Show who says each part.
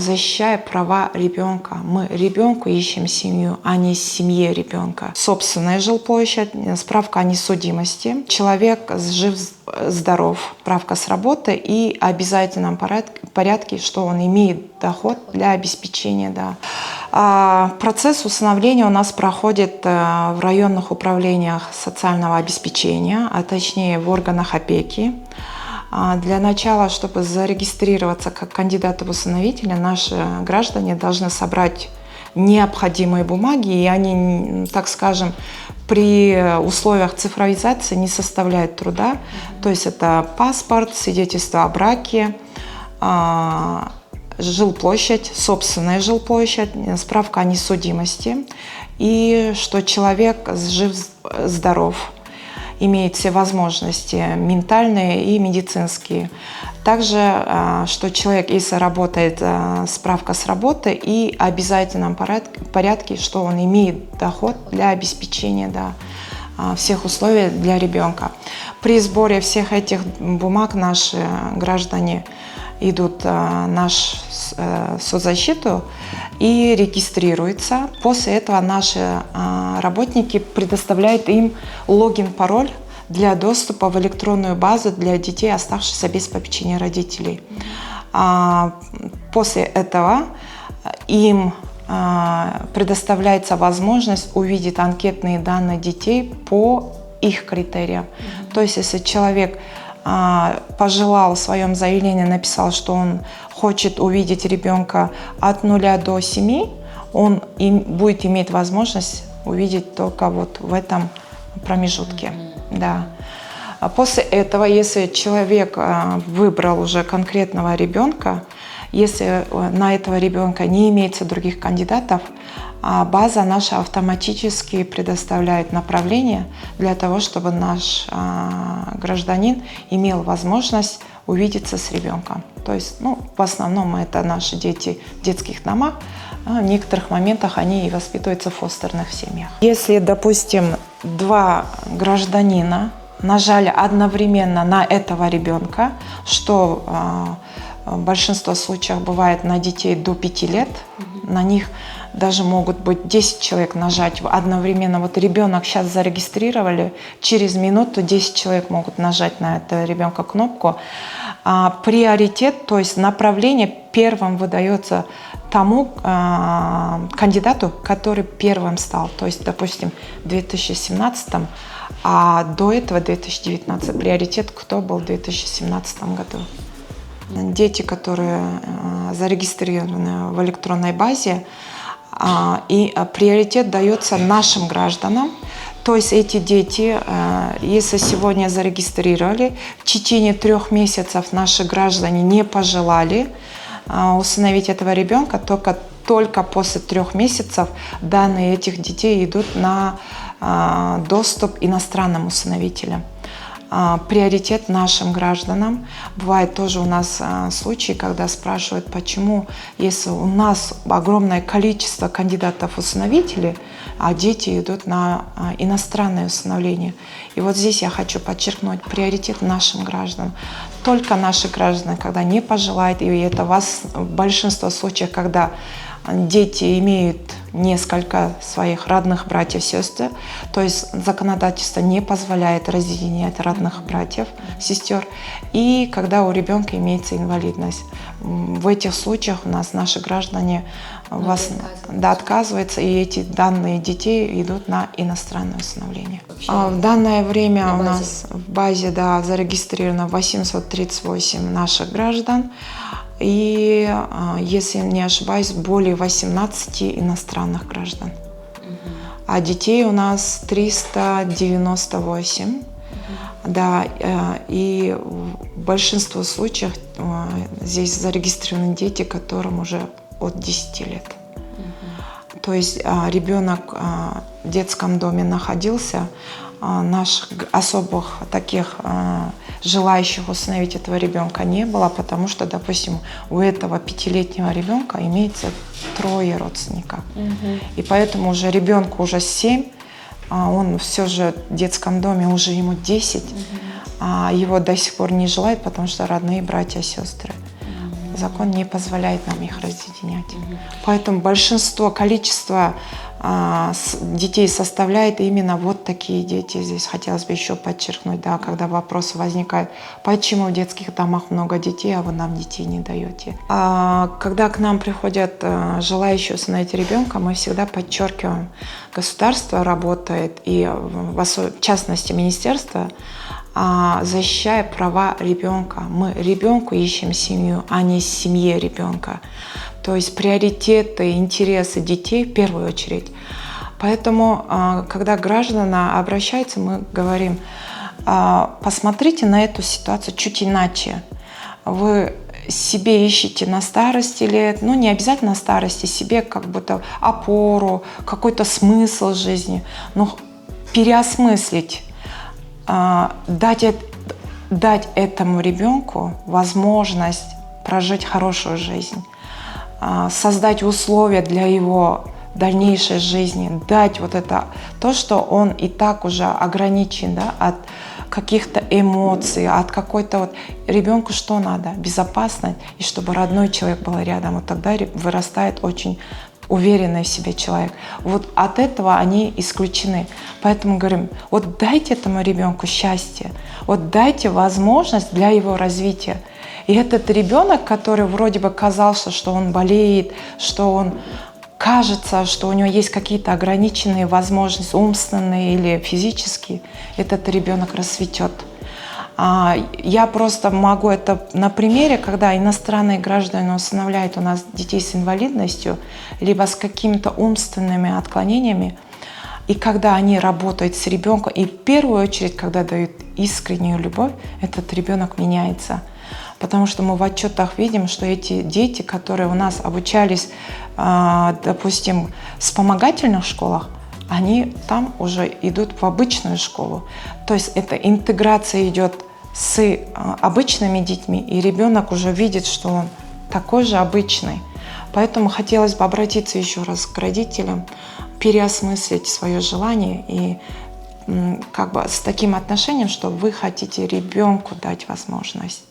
Speaker 1: защищая права ребенка. Мы ребенку ищем семью, а не семье ребенка. Собственная жилплощадь, справка о несудимости. Человек жив-здоров, справка с работы и обязательном порядке, что он имеет доход для обеспечения. Да. Процесс усыновления у нас проходит в районных управлениях социального обеспечения, а точнее в органах опеки. Для начала, чтобы зарегистрироваться как кандидаты в усыновители, наши граждане должны собрать необходимые бумаги, и они, так скажем, при условиях цифровизации не составляют труда. То есть это паспорт, свидетельство о браке, жилплощадь, собственная жилплощадь, справка о несудимости, и что человек жив-здоров, имеет все возможности ментальные и медицинские. Также, что человек, если работает, справка с работы и обязательном порядке, что он имеет доход для обеспечения всех условий для ребенка. При сборе всех этих бумаг наши граждане идут в нашу соцзащиту и регистрируются. После этого наши работники предоставляют им логин-пароль для доступа в электронную базу для детей, оставшихся без попечения родителей. После этого им предоставляется возможность увидеть анкетные данные детей по их критериям. То есть, если человек пожелал в своем заявлении, написал, что он хочет увидеть ребенка от 0 до 7, он будет иметь возможность увидеть только вот в этом промежутке. Да. После этого, если человек выбрал уже конкретного ребенка, если на этого ребенка не имеется других кандидатов, база наша автоматически предоставляет направление для того, чтобы наш гражданин имел возможность увидеться с ребенком. То есть, в основном это наши дети в детских домах, в некоторых моментах они и воспитываются в фостерных семьях. Если, допустим, два гражданина нажали одновременно на этого ребенка, что в большинстве случаев бывает на детей до 5 лет, на них даже могут быть 10 человек нажать одновременно. Вот ребенок сейчас зарегистрировали, через минуту 10 человек могут нажать на этого ребенка кнопку. Приоритет, то есть направление первым выдается тому кандидату, который первым стал. То есть, допустим, в 2017, а до этого 2019 приоритет, кто был в 2017 году. Дети, которые зарегистрированы в электронной базе, и приоритет дается нашим гражданам. То есть эти дети, если сегодня зарегистрировали, в течение 3 месяцев наши граждане не пожелали усыновить этого ребенка, только после 3 месяцев данные этих детей идут на доступ иностранным усыновителям. Приоритет нашим гражданам. Бывает тоже у нас случаи, когда спрашивают, почему, если у нас огромное количество кандидатов-усыновителей, а дети идут на иностранное усыновление. И вот здесь я хочу подчеркнуть приоритет нашим гражданам. Только наши граждане, когда не пожелают, и это в большинстве случаев, когда дети имеют несколько своих родных братьев, сестер, то есть законодательство не позволяет разъединять родных братьев, сестер, и когда у ребенка имеется инвалидность. В этих случаях у нас наши граждане отказываются, и эти данные детей идут на иностранное усыновление. В данное время у нас в базе зарегистрировано 838 наших граждан. И, если не ошибаюсь, более 18 иностранных граждан. А детей у нас 398. Да, и в большинстве случаев здесь зарегистрированы дети, которым уже от 10 лет. То есть ребенок в детском доме находился, наших особых таких желающих усыновить этого ребенка не было, потому что, допустим, у этого 5-летнего ребенка имеется 3 родственников. И поэтому уже ребенку уже 7, он все же в детском доме уже ему 10, а его до сих пор не желают, потому что родные братья и сестры. закон не позволяет нам их разъединять. Поэтому количество детей составляет именно вот такие дети. Здесь хотелось бы еще подчеркнуть, да, когда вопрос возникает, почему в детских домах много детей, а вы нам детей не даете. Когда к нам приходят желающие усыновить ребенка, мы всегда подчеркиваем, государство работает, и в частности министерство, защищая права ребенка. Мы ребенку ищем семью, а не семье ребенка. То есть приоритеты, интересы детей в первую очередь. Поэтому, когда граждане обращаются, мы говорим, посмотрите на эту ситуацию чуть иначе. Вы себе ищете на старости лет, ну не обязательно на старости, себе как будто опору, какой-то смысл жизни, но переосмыслить, дать этому ребенку возможность прожить хорошую жизнь, создать условия для его дальнейшей жизни, дать вот это, то, что он и так уже ограничен, да, от каких-то эмоций, от какой-то вот... Ребенку что надо? Безопасность, и чтобы родной человек был рядом. Вот тогда вырастает очень уверенный в себе человек. Вот от этого они исключены. Поэтому говорим, вот дайте этому ребенку счастье, вот дайте возможность для его развития. И этот ребенок, который вроде бы казался, что он болеет, что он кажется, что у него есть какие-то ограниченные возможности, умственные или физические, этот ребенок расцветет. Я просто могу это на примере, когда иностранные граждане усыновляют у нас детей с инвалидностью, либо с какими-то умственными отклонениями, и когда они работают с ребенком, и в первую очередь, когда дают искреннюю любовь, этот ребенок меняется. Потому что мы в отчетах видим, что эти дети, которые у нас обучались, допустим, в вспомогательных школах, они там уже идут в обычную школу. То есть эта интеграция идет с обычными детьми, и ребенок уже видит, что он такой же обычный. Поэтому хотелось бы обратиться еще раз к родителям, переосмыслить свое желание и как бы с таким отношением, что вы хотите ребенку дать возможность.